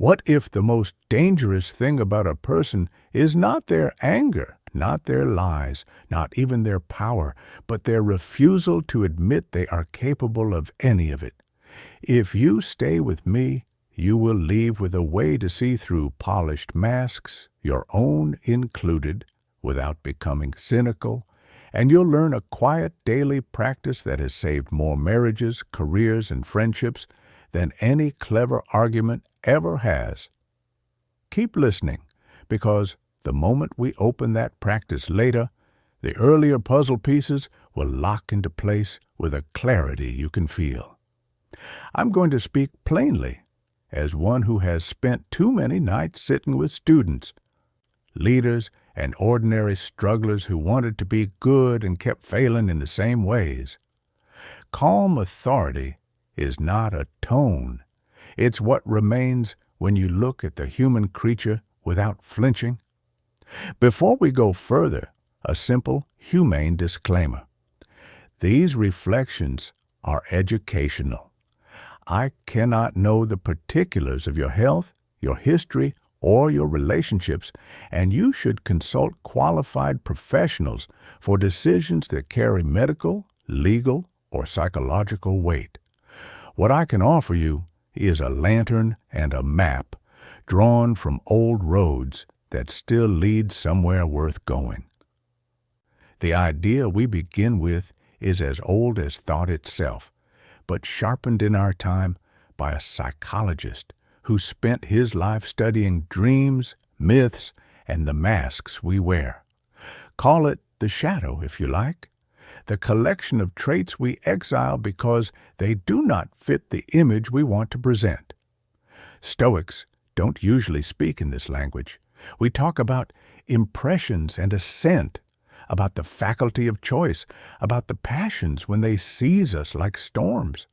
What if the most dangerous thing about a person is not their anger, not their lies, not even their power, but their refusal to admit they are capable of any of it? If you stay with me, you will leave with a way to see through polished masks, your own included, without becoming cynical, and you'll learn a quiet daily practice that has saved more marriages, careers, and friendships than any clever argument ever has. Keep listening, because the moment we open that practice later, the earlier puzzle pieces will lock into place with a clarity you can feel. I'm going to speak plainly, as one who has spent too many nights sitting with students, leaders, and ordinary strugglers who wanted to be good and kept failing in the same ways. Calm authority is not a tone. It's what remains when you look at the human creature without flinching. Before we go further, a simple, humane disclaimer. These reflections are educational. I cannot know the particulars of your health, your history, or your relationships, and you should consult qualified professionals for decisions that carry medical, legal, or psychological weight. What I can offer you is a lantern and a map drawn from old roads that still lead somewhere worth going. The idea we begin with is as old as thought itself, but sharpened in our time by a psychologist who spent his life studying dreams, myths, and the masks we wear. Call it the shadow, if you like, the collection of traits we exile because they do not fit the image we want to present. Stoics don't usually speak in this language. We talk about impressions and assent, about the faculty of choice, about the passions when they seize us like storms.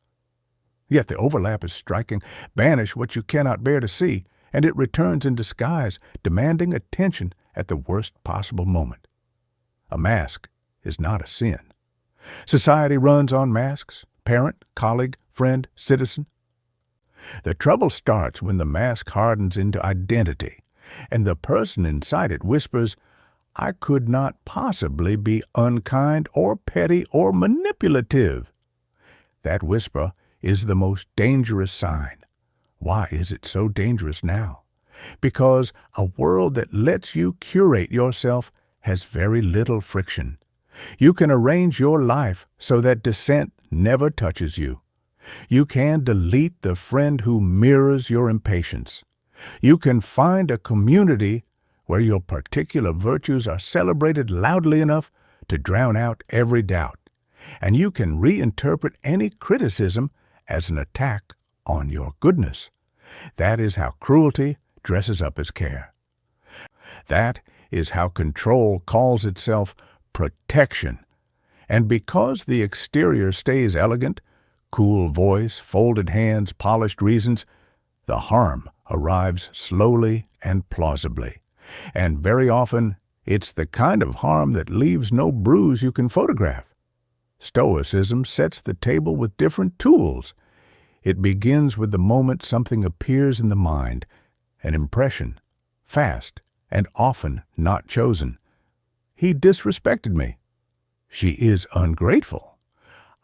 Yet the overlap is striking. Banish what you cannot bear to see, and it returns in disguise, demanding attention at the worst possible moment. A mask is not a sin. Society runs on masks: parent, colleague, friend, citizen. The trouble starts when the mask hardens into identity, and the person inside it whispers, "I could not possibly be unkind or petty or manipulative." That whisper is the most dangerous sign. Why is it so dangerous now? Because a world that lets you curate yourself has very little friction. You can arrange your life so that dissent never touches you. You can delete the friend who mirrors your impatience. You can find a community where your particular virtues are celebrated loudly enough to drown out every doubt. And you can reinterpret any criticism as an attack on your goodness. That is how cruelty dresses up as care. That is how control calls itself protection. And because the exterior stays elegant, cool voice, folded hands, polished reasons, the harm arrives slowly and plausibly. And very often, it's the kind of harm that leaves no bruise you can photograph. Stoicism sets the table with different tools. It begins with the moment something appears in the mind, an impression, fast and often not chosen. He disrespected me. She is ungrateful.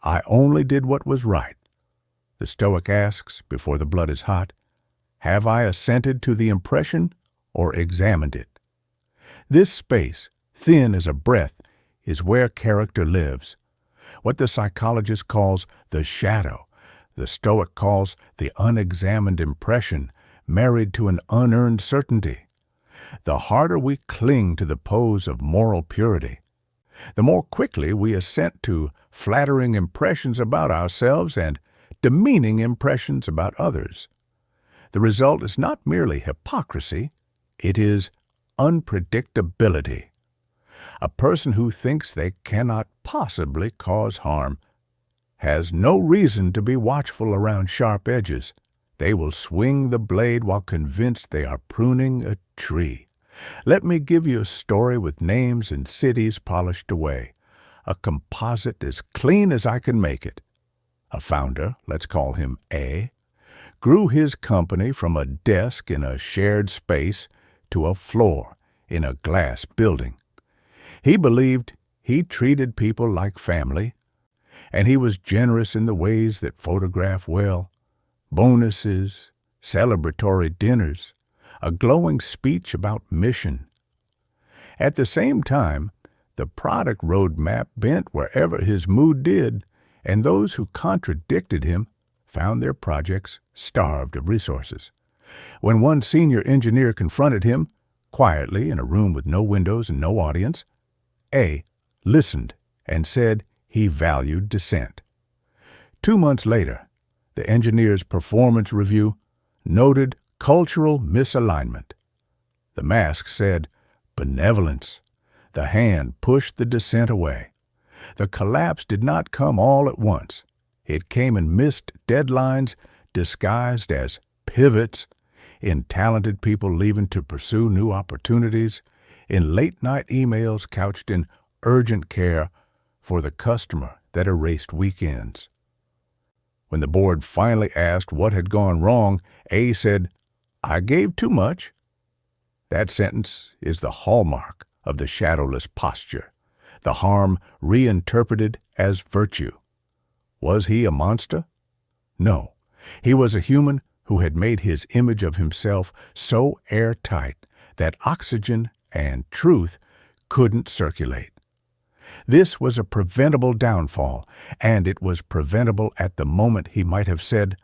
I only did what was right. The Stoic asks, before the blood is hot, have I assented to the impression or examined it? This space, thin as a breath, is where character lives. What the psychologist calls the shadow, the Stoic calls the unexamined impression, married to an unearned certainty. The harder we cling to the pose of moral purity, the more quickly we assent to flattering impressions about ourselves and demeaning impressions about others. The result is not merely hypocrisy, it is unpredictability. A person who thinks they cannot possibly cause harm has no reason to be watchful around sharp edges. They will swing the blade while convinced they are pruning a tree. Let me give you a story with names and cities polished away, a composite as clean as I can make it. A founder, let's call him A, grew his company from a desk in a shared space to a floor in a glass building. He believed he treated people like family, and he was generous in the ways that photograph well: bonuses, celebratory dinners, a glowing speech about mission. At the same time, the product roadmap bent wherever his mood did, and those who contradicted him found their projects starved of resources. When one senior engineer confronted him, quietly in a room with no windows and no audience, A listened and said he valued dissent. 2 months later, the engineer's performance review noted cultural misalignment. The mask said benevolence. The hand pushed the dissent away. The collapse did not come all at once. It came in missed deadlines disguised as pivots, in talented people leaving to pursue new opportunities, in late-night emails couched in urgent care for the customer that erased weekends. When the board finally asked what had gone wrong, A said, "I gave too much." That sentence is the hallmark of the shadowless posture, the harm reinterpreted as virtue. Was he a monster? No. He was a human who had made his image of himself so airtight that oxygen and truth couldn't circulate. This was a preventable downfall, and it was preventable at the moment he might have said,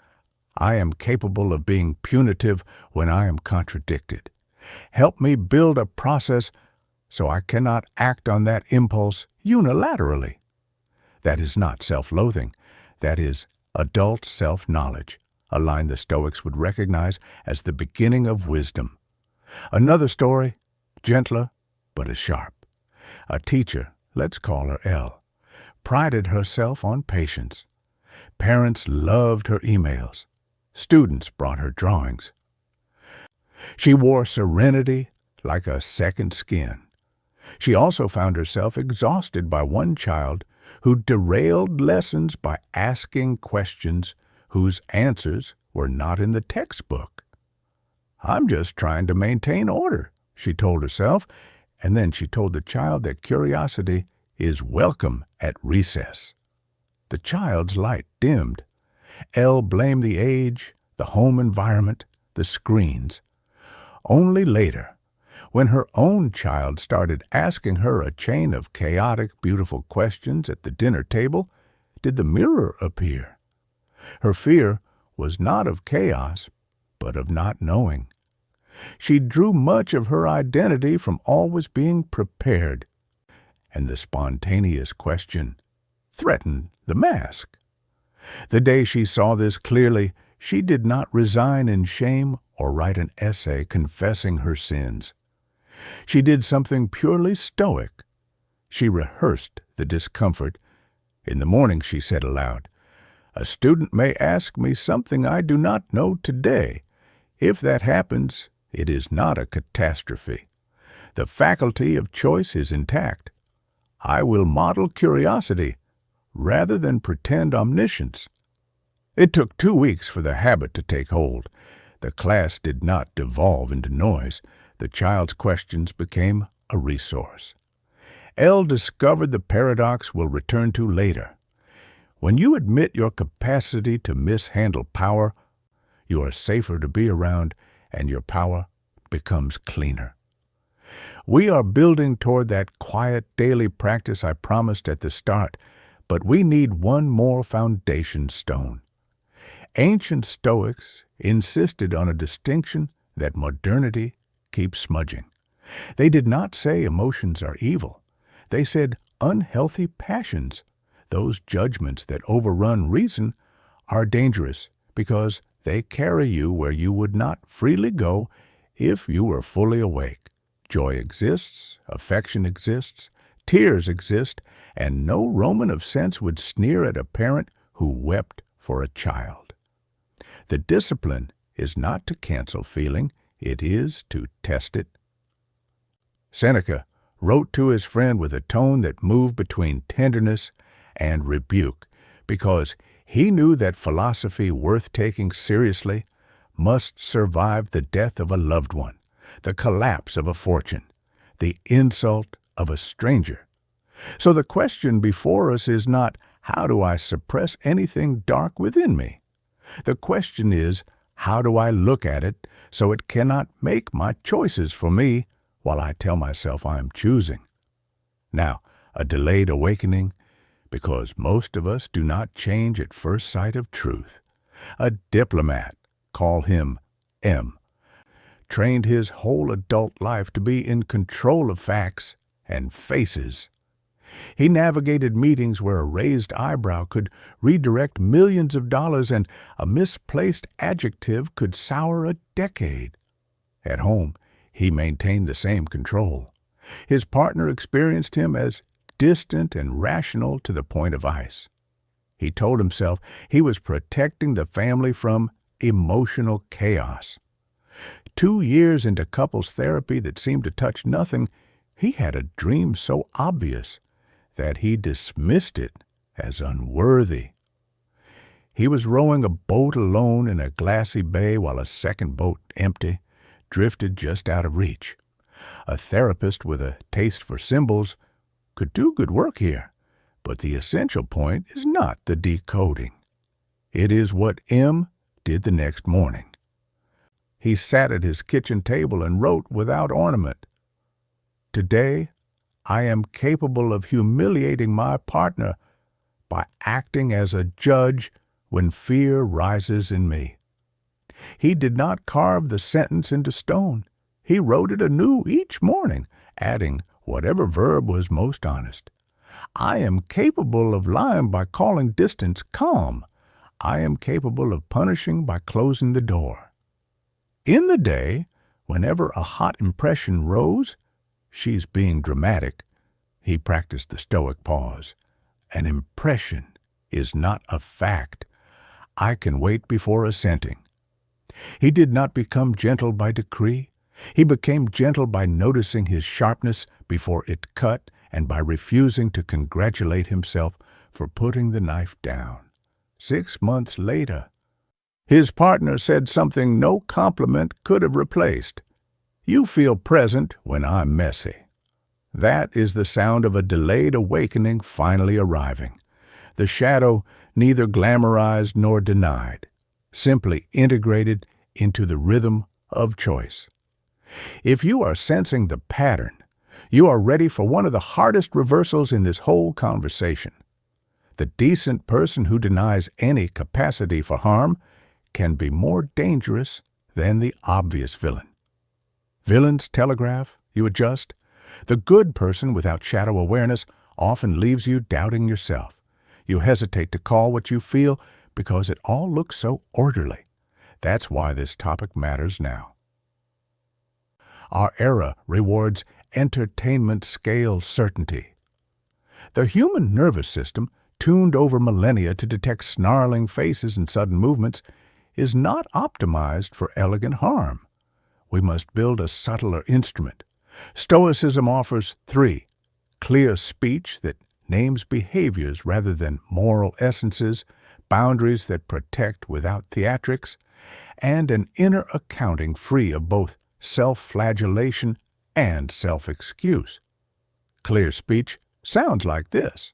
"I am capable of being punitive when I am contradicted. Help me build a process so I cannot act on that impulse unilaterally." That is not self-loathing. That is adult self-knowledge, a line the Stoics would recognize as the beginning of wisdom. Another story, gentler but as sharp. A teacher, let's call her L, prided herself on patience. Parents loved her emails. Students brought her drawings. She wore serenity like a second skin. She also found herself exhausted by one child who derailed lessons by asking questions whose answers were not in the textbook. "I'm just trying to maintain order," she told herself, and then she told the child that curiosity is welcome at recess. The child's light dimmed. Elle blamed the age, the home environment, the screens. Only later, when her own child started asking her a chain of chaotic, beautiful questions at the dinner table, did the mirror appear. Her fear was not of chaos, but of not knowing. She drew much of her identity from always being prepared, and the spontaneous question threatened the mask. The day she saw this clearly, she did not resign in shame or write an essay confessing her sins. She did something purely Stoic. She rehearsed the discomfort. In the morning she said aloud, "A student may ask me something I do not know today. If that happens, it is not a catastrophe. The faculty of choice is intact. I will model curiosity rather than pretend omniscience." It took 2 weeks for the habit to take hold. The class did not devolve into noise. The child's questions became a resource. Elle discovered the paradox we'll return to later. When you admit your capacity to mishandle power, you are safer to be around, and your power becomes cleaner. We are building toward that quiet daily practice I promised at the start, but we need one more foundation stone. Ancient Stoics insisted on a distinction that modernity keeps smudging. They did not say emotions are evil. They said unhealthy passions, those judgments that overrun reason, are dangerous because they carry you where you would not freely go if you were fully awake. Joy exists, affection exists, tears exist, and no Roman of sense would sneer at a parent who wept for a child. The discipline is not to cancel feeling, it is to test it. Seneca wrote to his friend with a tone that moved between tenderness and rebuke, because he knew that philosophy worth taking seriously must survive the death of a loved one, the collapse of a fortune, the insult of a stranger. So the question before us is not, how do I suppress anything dark within me? The question is, how do I look at it so it cannot make my choices for me while I tell myself I am choosing? Now, a delayed awakening, because most of us do not change at first sight of truth. A diplomat, call him M, trained his whole adult life to be in control of facts and faces. He navigated meetings where a raised eyebrow could redirect millions of dollars and a misplaced adjective could sour a decade. At home, he maintained the same control. His partner experienced him as distant and rational to the point of ice. He told himself he was protecting the family from emotional chaos. 2 years into couples therapy that seemed to touch nothing, he had a dream so obvious that he dismissed it as unworthy. He was rowing a boat alone in a glassy bay while a second boat, empty, drifted just out of reach. A therapist with a taste for symbols could do good work here, but the essential point is not the decoding. It is what M did the next morning. He sat at his kitchen table and wrote without ornament, "Today, I am capable of humiliating my partner by acting as a judge when fear rises in me." He did not carve the sentence into stone. He wrote it anew each morning, adding whatever verb was most honest. I am capable of lying by calling distance calm. I am capable of punishing by closing the door. In the day, whenever a hot impression rose, she's being dramatic, he practiced the Stoic pause. An impression is not a fact. I can wait before assenting. He did not become gentle by decree. He became gentle by noticing his sharpness before it cut and by refusing to congratulate himself for putting the knife down. 6 months later, his partner said something no compliment could have replaced. "You feel present when I'm messy." That is the sound of a delayed awakening finally arriving. The shadow neither glamorized nor denied, simply integrated into the rhythm of choice. If you are sensing the pattern, you are ready for one of the hardest reversals in this whole conversation. The decent person who denies any capacity for harm can be more dangerous than the obvious villain. Villains telegraph, you adjust. The good person without shadow awareness often leaves you doubting yourself. You hesitate to call what you feel because it all looks so orderly. That's why this topic matters now. Our era rewards entertainment scale certainty. The human nervous system, tuned over millennia to detect snarling faces and sudden movements, is not optimized for elegant harm. We must build a subtler instrument. Stoicism offers 3: clear speech that names behaviors rather than moral essences, boundaries that protect without theatrics, and an inner accounting free of both self-flagellation and self-excuse. Clear speech sounds like this.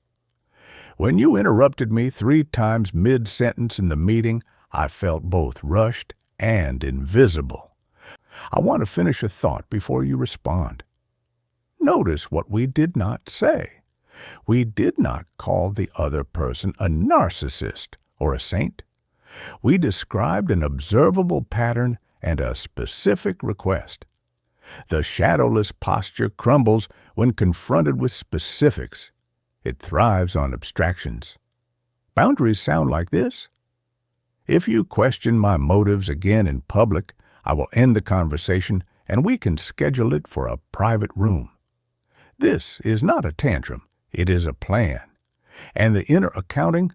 When you interrupted me 3 times mid-sentence in the meeting, I felt both rushed and invisible. I want to finish a thought before you respond. Notice what we did not say. We did not call the other person a narcissist or a saint. We described an observable pattern and a specific request. The shadowless posture crumbles when confronted with specifics. It thrives on abstractions. Boundaries sound like this. If you question my motives again in public, I will end the conversation and we can schedule it for a private room. This is not a tantrum. It is a plan. And the inner accounting,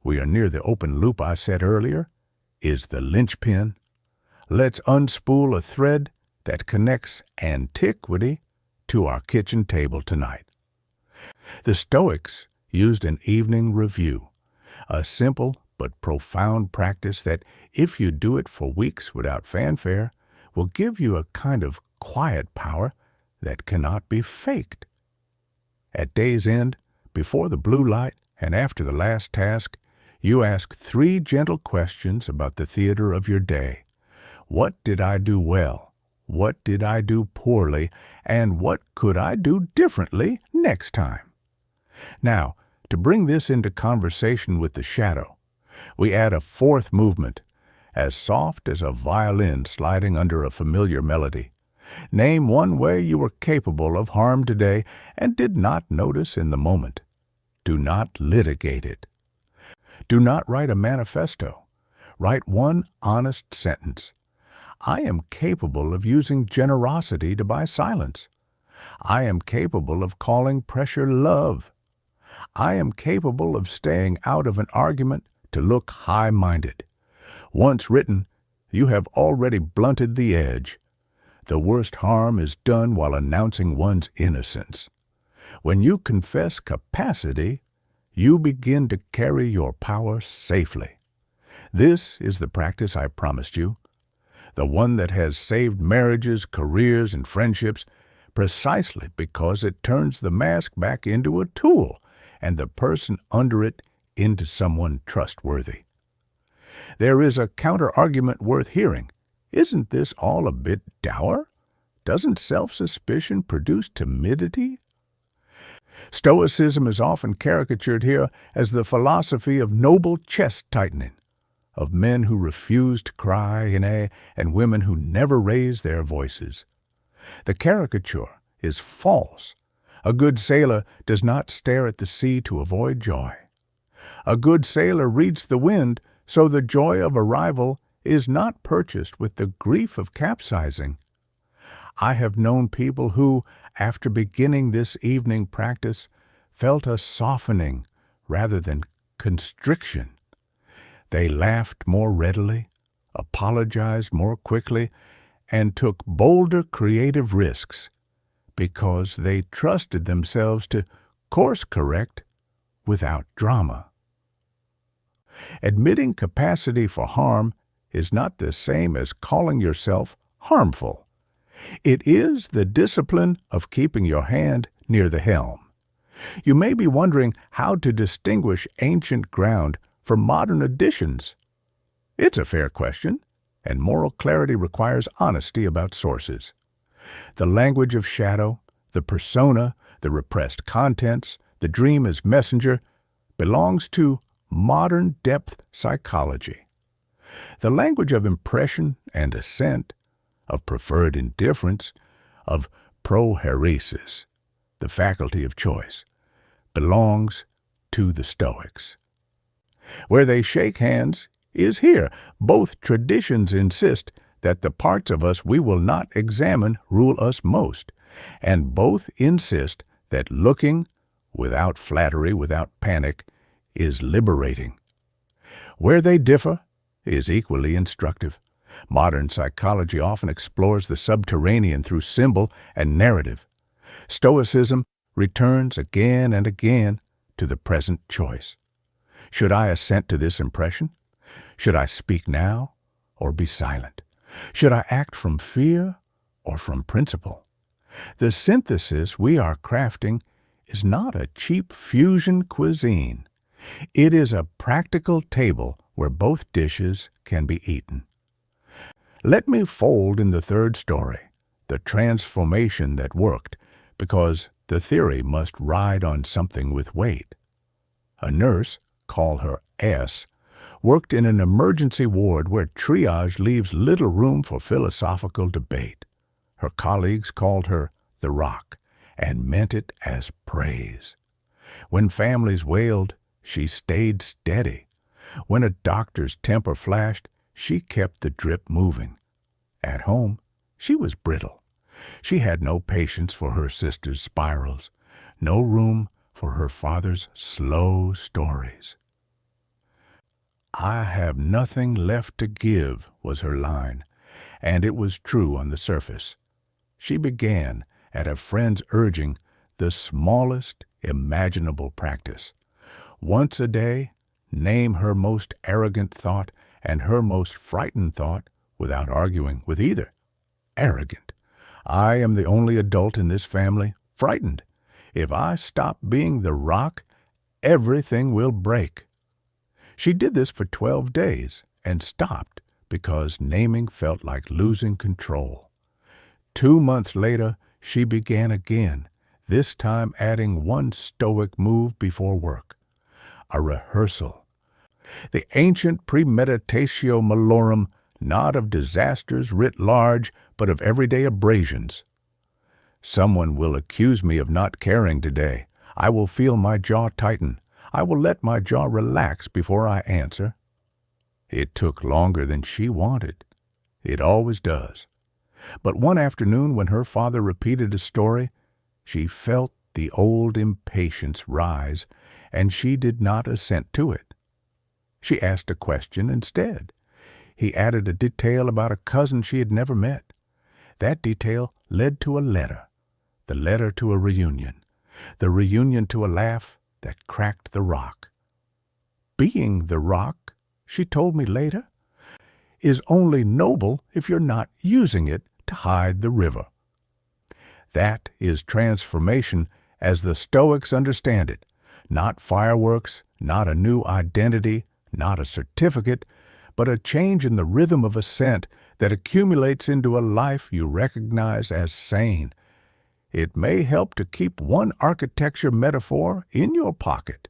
we are near the open loop I said earlier, is the linchpin. Let's unspool a thread that connects antiquity to our kitchen table tonight. The Stoics used an evening review, a simple but profound practice that, if you do it for weeks without fanfare, will give you a kind of quiet power that cannot be faked. At day's end, before the blue light and after the last task, you ask 3 gentle questions about the theater of your day. What did I do well? What did I do poorly? And what could I do differently next time? Now, to bring this into conversation with the shadow, we add a 4th movement, as soft as a violin sliding under a familiar melody. Name one way you were capable of harm today and did not notice in the moment. Do not litigate it. Do not write a manifesto. Write one honest sentence. I am capable of using generosity to buy silence. I am capable of calling pressure love. I am capable of staying out of an argument to look high-minded. Once written, you have already blunted the edge. The worst harm is done while announcing one's innocence. When you confess capacity, you begin to carry your power safely. This is the practice I promised you, the one that has saved marriages, careers, and friendships, precisely because it turns the mask back into a tool and the person under it into someone trustworthy. There is a counter-argument worth hearing. Isn't this all a bit dour? Doesn't self-suspicion produce timidity? Stoicism is often caricatured here as the philosophy of noble chest-tightening, of men who refuse to cry and women who never raise their voices. The caricature is false. A good sailor does not stare at the sea to avoid joy. A good sailor reads the wind, so the joy of arrival is not purchased with the grief of capsizing. I have known people who, after beginning this evening practice, felt a softening rather than constriction. They laughed more readily, apologized more quickly, and took bolder creative risks because they trusted themselves to course-correct without drama. Admitting capacity for harm is not the same as calling yourself harmful. It is the discipline of keeping your hand near the helm. You may be wondering how to distinguish ancient ground from modern additions. It's a fair question, and moral clarity requires honesty about sources. The language of shadow, the persona, the repressed contents, the dream as messenger, belongs to modern depth psychology. The language of impression and assent, of preferred indifference, of prohairesis, the faculty of choice, belongs to the Stoics. Where they shake hands is here. Both traditions insist that the parts of us we will not examine rule us most, and both insist that looking, without flattery, without panic, is liberating. Where they differ is equally instructive. Modern psychology often explores the subterranean through symbol and narrative. Stoicism returns again and again to the present choice. Should I assent to this impression? Should I speak now or be silent? Should I act from fear or from principle? The synthesis we are crafting is not a cheap fusion cuisine. It is a practical table where both dishes can be eaten. Let me fold in the third story, the transformation that worked, because the theory must ride on something with weight. A nurse, call her S, worked in an emergency ward where triage leaves little room for philosophical debate. Her colleagues called her the Rock and meant it as praise. When families wailed, she stayed steady. When a doctor's temper flashed, she kept the drip moving. At home, she was brittle. She had no patience for her sister's spirals, no room for her father's slow stories. "I have nothing left to give," was her line, and it was true on the surface. She began, at a friend's urging, the smallest imaginable practice. Once a day, name her most arrogant thought and her most frightened thought without arguing with either. Arrogant. I am the only adult in this family. Frightened. If I stop being the rock, everything will break. She did this for 12 days and stopped because naming felt like losing control. 2 months later, she began again, this time adding one Stoic move before work. A rehearsal. The ancient premeditatio malorum, not of disasters writ large, but of everyday abrasions. Someone will accuse me of not caring today. I will feel my jaw tighten. I will let my jaw relax before I answer. It took longer than she wanted. It always does. But one afternoon when her father repeated a story, she felt the old impatience rise, and she did not assent to it. She asked a question instead. He added a detail about a cousin she had never met. That detail led to a letter, the letter to a reunion, the reunion to a laugh that cracked the rock. Being the rock, she told me later, is only noble if you're not using it to hide the river. That is transformation as the Stoics understand it, not fireworks, not a new identity, not a certificate, but a change in the rhythm of ascent that accumulates into a life you recognize as sane. It may help to keep one architecture metaphor in your pocket.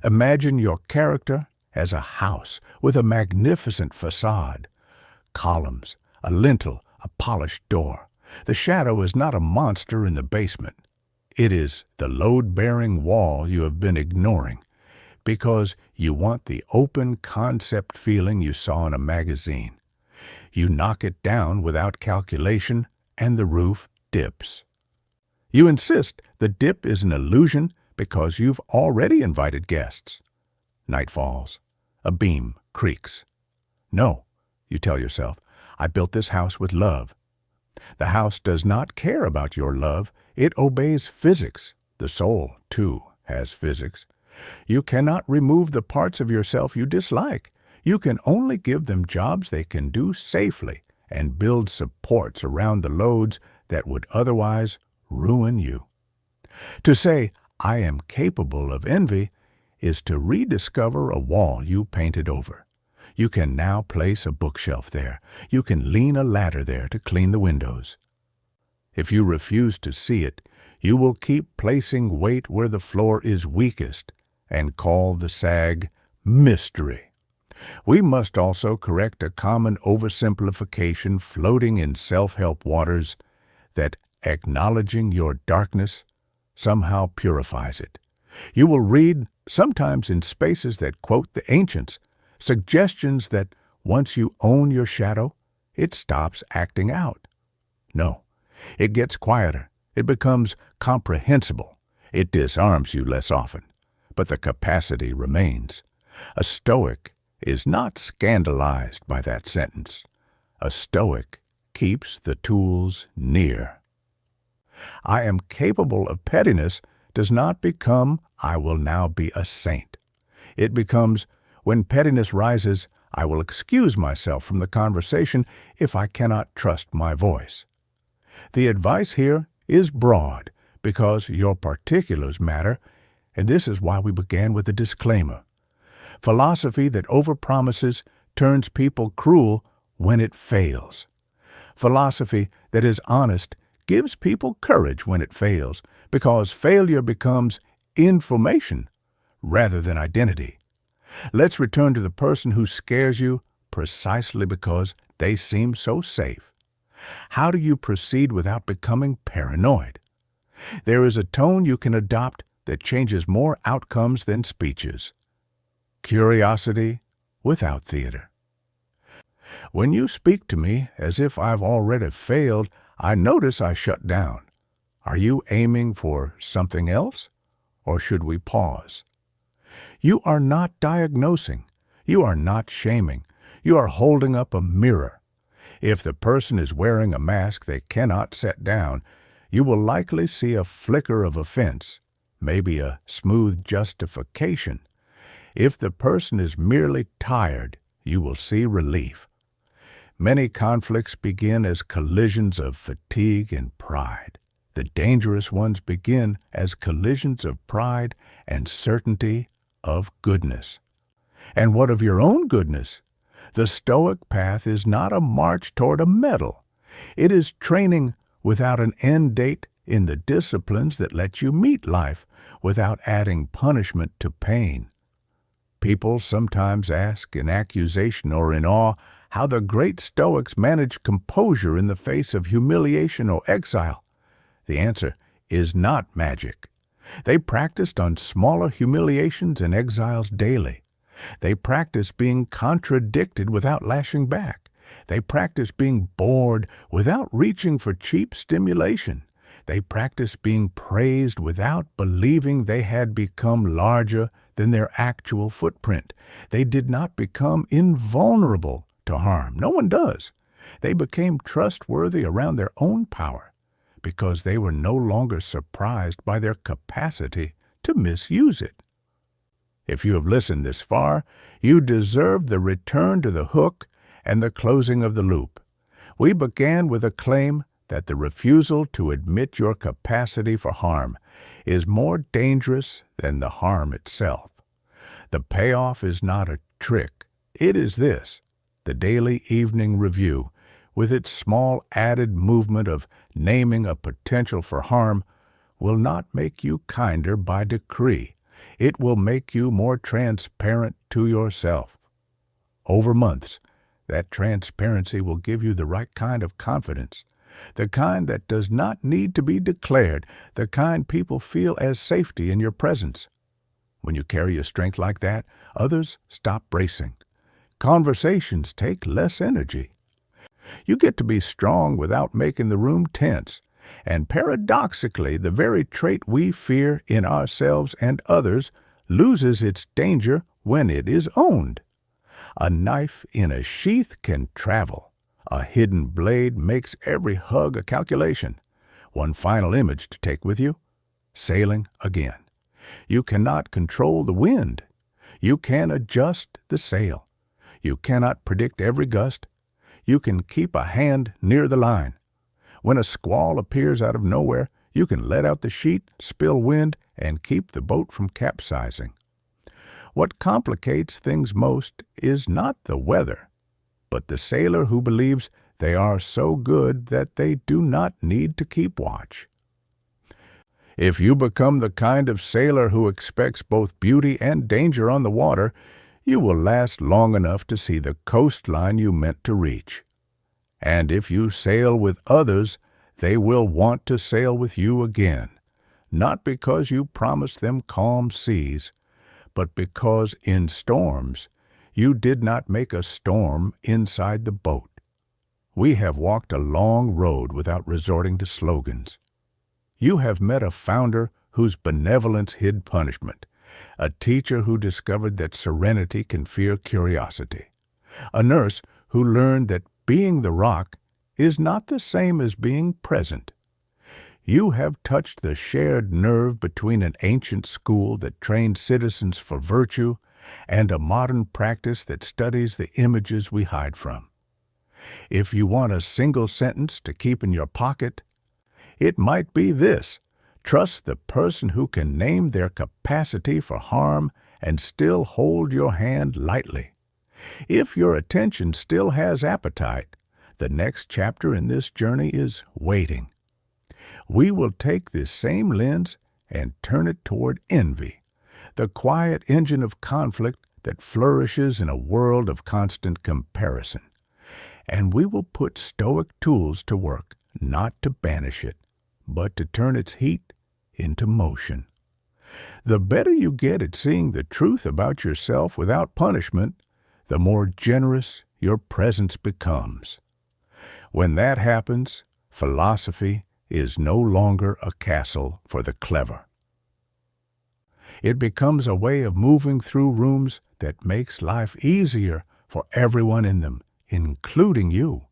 Imagine your character as a house with a magnificent facade, columns, a lintel, a polished door. The shadow is not a monster in the basement. It is the load-bearing wall you have been ignoring because you want the open concept feeling you saw in a magazine. You knock it down without calculation, and the roof dips. You insist the dip is an illusion because you've already invited guests. Night falls. A beam creaks. No, you tell yourself, I built this house with love. The house does not care about your love. It obeys physics. The soul, too, has physics. You cannot remove the parts of yourself you dislike. You can only give them jobs they can do safely and build supports around the loads that would otherwise ruin you. To say, I am capable of envy, is to rediscover a wall you painted over. You can now place a bookshelf there. You can lean a ladder there to clean the windows. If you refuse to see it, you will keep placing weight where the floor is weakest and call the sag mystery. We must also correct a common oversimplification floating in self-help waters that acknowledging your darkness somehow purifies it. You will read, sometimes in spaces that quote the ancients, suggestions that once you own your shadow, it stops acting out. No, it gets quieter. It becomes comprehensible. It disarms you less often, but the capacity remains. A Stoic is not scandalized by that sentence. A Stoic keeps the tools near. I am capable of pettiness does not become, I will now be a saint. It becomes, when pettiness rises, I will excuse myself from the conversation if I cannot trust my voice. The advice here is broad because your particulars matter, and this is why we began with a disclaimer. Philosophy that overpromises turns people cruel when it fails. Philosophy that is honest gives people courage when it fails, because failure becomes information rather than identity. Let's return to the person who scares you precisely because they seem so safe. How do you proceed without becoming paranoid? There is a tone you can adopt that changes more outcomes than speeches. Curiosity without theater. When you speak to me as if I've already failed, I notice I shut down. Are you aiming for something else, or should we pause? You are not diagnosing. You are not shaming. You are holding up a mirror. If the person is wearing a mask they cannot set down, you will likely see a flicker of offense, maybe a smooth justification. If the person is merely tired, you will see relief. Many conflicts begin as collisions of fatigue and pride. The dangerous ones begin as collisions of pride and certainty of goodness. And what of your own goodness? The Stoic path is not a march toward a medal. It is training without an end date in the disciplines that let you meet life without adding punishment to pain. People sometimes ask in accusation or in awe how the great Stoics managed composure in the face of humiliation or exile. The answer is not magic. They practiced on smaller humiliations and exiles daily. They practiced being contradicted without lashing back. They practiced being bored without reaching for cheap stimulation. They practiced being praised without believing they had become larger than their actual footprint. They did not become invulnerable to harm. No one does. They became trustworthy around their own power because they were no longer surprised by their capacity to misuse it. If you have listened this far, you deserve the return to the hook and the closing of the loop. We began with a claim that the refusal to admit your capacity for harm is more dangerous than the harm itself. The payoff is not a trick. It is this: the daily evening review, with its small added movement of naming a potential for harm, will not make you kinder by decree. It will make you more transparent to yourself. Over months, that transparency will give you the right kind of confidence, the kind that does not need to be declared, the kind people feel as safety in your presence. When you carry a strength like that, others stop bracing. Conversations take less energy. You get to be strong without making the room tense. And paradoxically, the very trait we fear in ourselves and others loses its danger when it is owned. A knife in a sheath can travel. A hidden blade makes every hug a calculation. One final image to take with you: sailing again. You cannot control the wind. You can adjust the sail. You cannot predict every gust. You can keep a hand near the line. When a squall appears out of nowhere, you can let out the sheet, spill wind, and keep the boat from capsizing. What complicates things most is not the weather, but the sailor who believes they are so good that they do not need to keep watch. If you become the kind of sailor who expects both beauty and danger on the water, you will last long enough to see the coastline you meant to reach. And if you sail with others, they will want to sail with you again, not because you promised them calm seas, but because in storms you did not make a storm inside the boat. We have walked a long road without resorting to slogans. You have met a founder whose benevolence hid punishment, a teacher who discovered that serenity can fear curiosity, a nurse who learned that being the rock is not the same as being present. You have touched the shared nerve between an ancient school that trained citizens for virtue and a modern practice that studies the images we hide from. If you want a single sentence to keep in your pocket, it might be this: trust the person who can name their capacity for harm and still hold your hand lightly. If your attention still has appetite, the next chapter in this journey is waiting. We will take this same lens and turn it toward envy, the quiet engine of conflict that flourishes in a world of constant comparison. And we will put Stoic tools to work, not to banish it, but to turn its heat into motion. The better you get at seeing the truth about yourself without punishment, the more generous your presence becomes. When that happens, philosophy is no longer a castle for the clever. It becomes a way of moving through rooms that makes life easier for everyone in them, including you.